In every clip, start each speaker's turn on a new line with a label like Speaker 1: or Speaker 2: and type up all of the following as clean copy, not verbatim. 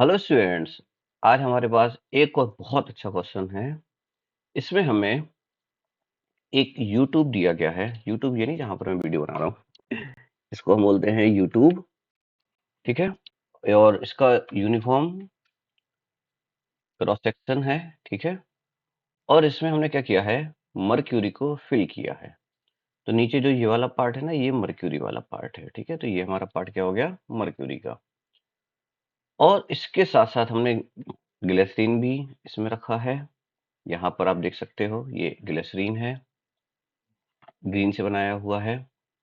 Speaker 1: Hello students. आज हमारे पास एक और बहुत अच्छा क्वेश्चन है। इसमें हमें एक यूट्यूब दिया गया है। यूट्यूब ये नहीं जहां पर मैं वीडियो बना रहा हूँ, इसको हम बोलते हैं यूट्यूब। ठीक है। और इसका यूनिफॉर्म क्रॉस सेक्शन है। ठीक है। और इसमें हमने क्या किया है, मर्क्यूरी को फिल किया है। तो नीचे जो ये वाला पार्ट है ना, ये मर्क्यूरी वाला पार्ट है। ठीक है। तो ये हमारा पार्ट क्या हो गया, मर्क्यूरी का। और इसके साथ साथ हमने ग्लिसरीन भी इसमें रखा है। यहाँ पर आप देख सकते हो, ये ग्लिसरीन है, ग्रीन से बनाया हुआ है।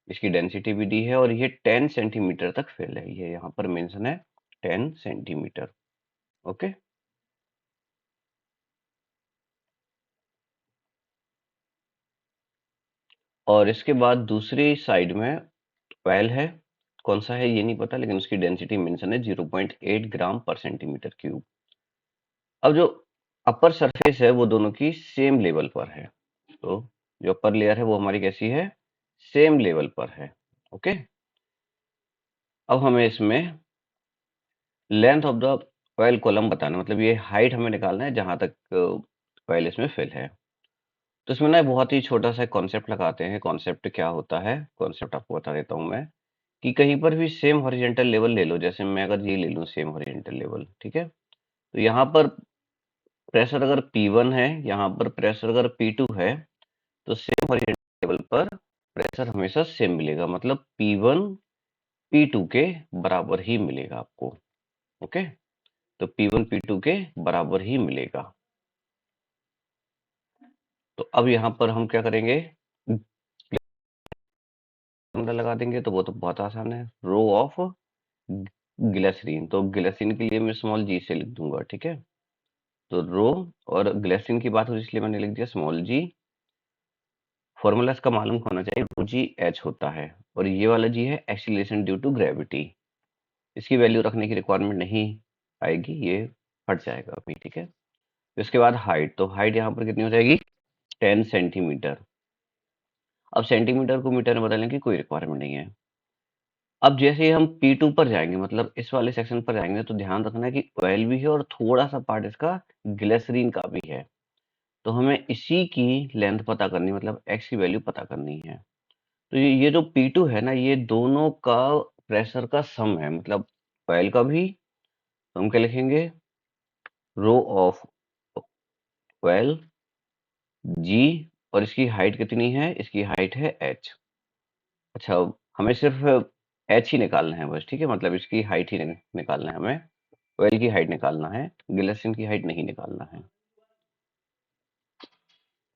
Speaker 1: इसकी डेंसिटी भी दी है और ये 10 सेंटीमीटर तक फैल है। ये यहाँ पर मेंशन है 10 सेंटीमीटर। ओके। और इसके बाद दूसरी साइड में ऑयल है। कौन सा है ये नहीं पता, लेकिन उसकी डेंसिटी मेंशन है 0.8 ग्राम पर सेंटीमीटर क्यूब। अब जो अपर सरफेस है वो दोनों की सेम लेवल पर है। तो जो अपर लेयर है वो हमारी कैसी है, सेम लेवल पर है। ओके। अब हमें इसमें length of the oil column बताना, मतलब ये हाइट हमें निकालना है जहां तक ऑयल इसमें फिल है। तो इसमें ना बहुत ही छोटा सा कॉन्सेप्ट लगाते हैं। कॉन्सेप्ट क्या होता है, कॉन्सेप्ट आपको बता देता हूँ मैं, कि कहीं पर भी सेम हॉरिजेंटल लेवल ले लो। जैसे मैं अगर ये ले लूँ सेम हॉरिजेंटल लेवल, ठीक है, तो यहाँ पर प्रेशर अगर P1 है, यहाँ पर प्रेशर अगर P2 है, तो सेम हॉरिजेंटल लेवल पर प्रेशर हमेशा सेम मिलेगा। मतलब P1 P2 के बराबर ही मिलेगा आपको। ओके। तो P1 P2 के बराबर ही मिलेगा। तो अब यहाँ पर हम क्या करेंगे, फॉर्मूला लगा देंगे। तो वो तो बहुत आसान है, रो ऑफ ग्लिसरीन। तो ग्लिसरीन के लिए मैं स्मॉल जी से लिख दूंगा। ठीक है। तो रो, और ग्लिसरीन की बात हो इसलिए मैंने लिख दिया स्मॉल जी। फॉर्मूला इसका मालूम होना चाहिए, रो जी एच होता है, और ये वाला जी है एक्सीलरेशन ड्यू टू ग्रेविटी। इसकी वैल्यू रखने की रिक्वायरमेंट नहीं आएगी, ये हट जाएगा अभी। ठीक है। इसके बाद हाइट, तो हाइट यहाँ पर कितनी हो जाएगी, 10 सेंटीमीटर। अब सेंटीमीटर को मीटर में बदलने की कोई रिक्वायरमेंट नहीं है। अब जैसे ही हम P2 पर जाएंगे, मतलब इस वाले सेक्शन पर जाएंगे, तो ध्यान रखना कि ऑयल भी है और थोड़ा सा पार्ट इसका ग्लिसरीन का भी है। तो हमें इसी की लेंथ पता करनी, मतलब एक्स की वैल्यू पता करनी है। तो ये जो P2 है ना, ये दोनों का प्रेशर का सम है, मतलब ऑयल का भी। तो हम क्या लिखेंगे, रो ऑफ ऑयल जी, और इसकी हाइट कितनी है, इसकी हाइट है h। अच्छा, हमें सिर्फ h ही निकालना है बस। ठीक है। मतलब इसकी हाइट ही निकालना है हमें, ऑयल की हाइट निकालना है, ग्लिसरीन की हाइट नहीं निकालना है।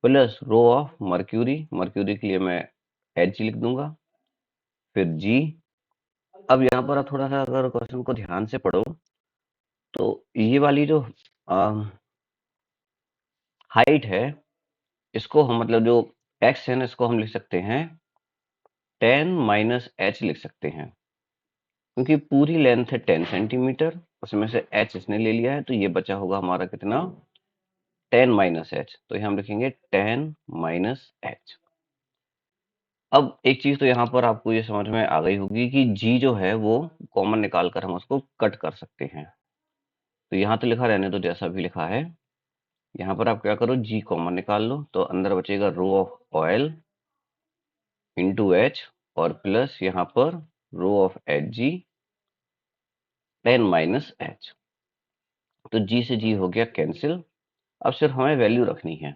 Speaker 1: Plus rho of mercury, mercury के लिए मैं एच लिख दूंगा, फिर जी। अब यहाँ पर आप थोड़ा सा अगर क्वेश्चन को ध्यान से पढ़ो, तो ये वाली जो हाइट है, इसको हम, मतलब जो एक्स है ना, इसको हम लिख सकते हैं 10 माइनस एच लिख सकते हैं, क्योंकि पूरी लेंथ है 10 सेंटीमीटर, उसमें से एच इसने ले लिया है, तो ये बचा होगा हमारा कितना, 10 माइनस एच। तो यहाँ हम लिखेंगे 10 माइनस एच। अब एक चीज तो यहाँ पर आपको ये समझ में आ गई होगी कि जी जो है वो कॉमन निकाल कर हम उसको कट कर सकते हैं। तो यहाँ तो लिखा रहने दो जैसा भी लिखा है। यहाँ पर आप क्या करो, जी कॉमन निकाल लो, तो अंदर बचेगा rho of oil into H, और प्लस यहाँ पर rho of H G 10 minus H. तो जी से जी हो गया कैंसिल। अब सिर्फ हमें वैल्यू रखनी है।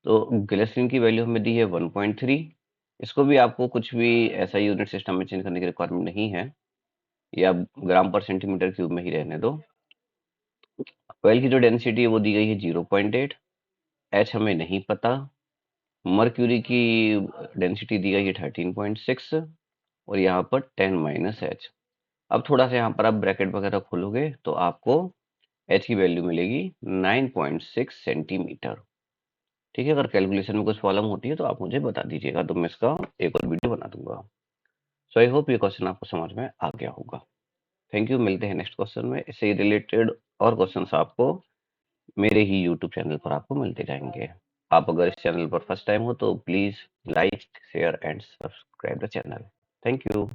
Speaker 1: तो ग्लिसरीन की वैल्यू हमें दी है 1.3। इसको भी आपको कुछ भी ऐसा यूनिट सिस्टम में चेंज करने की रिक्वायरमेंट नहीं है, या ग्राम पर सेंटीमीटर क्यूब में ही रहने दो। ऑयल की जो डेंसिटी है वो दी गई है 0.8, एच हमें नहीं पता। मर्क्यूरी की डेंसिटी दी गई है 13.6, और यहाँ पर 10 माइनस एच। अब थोड़ा सा यहाँ पर आप ब्रैकेट वगैरह खोलोगे तो आपको एच की वैल्यू मिलेगी 9.6 सेंटीमीटर। ठीक है। अगर कैलकुलेशन में कुछ प्रॉब्लम होती है तो आप मुझे बता दीजिएगा, तो मैं इसका एक और वीडियो बना दूंगा। सो आई होप ये क्वेश्चन आपको समझ में आ गया होगा। Thank you. मिलते हैं नेक्स्ट क्वेश्चन में। इससे रिलेटेड और क्वेश्चंस आपको मेरे ही यूट्यूब चैनल पर आपको मिलते जाएंगे। आप अगर इस चैनल पर फर्स्ट टाइम हो तो please like, share and subscribe the channel. Thank you.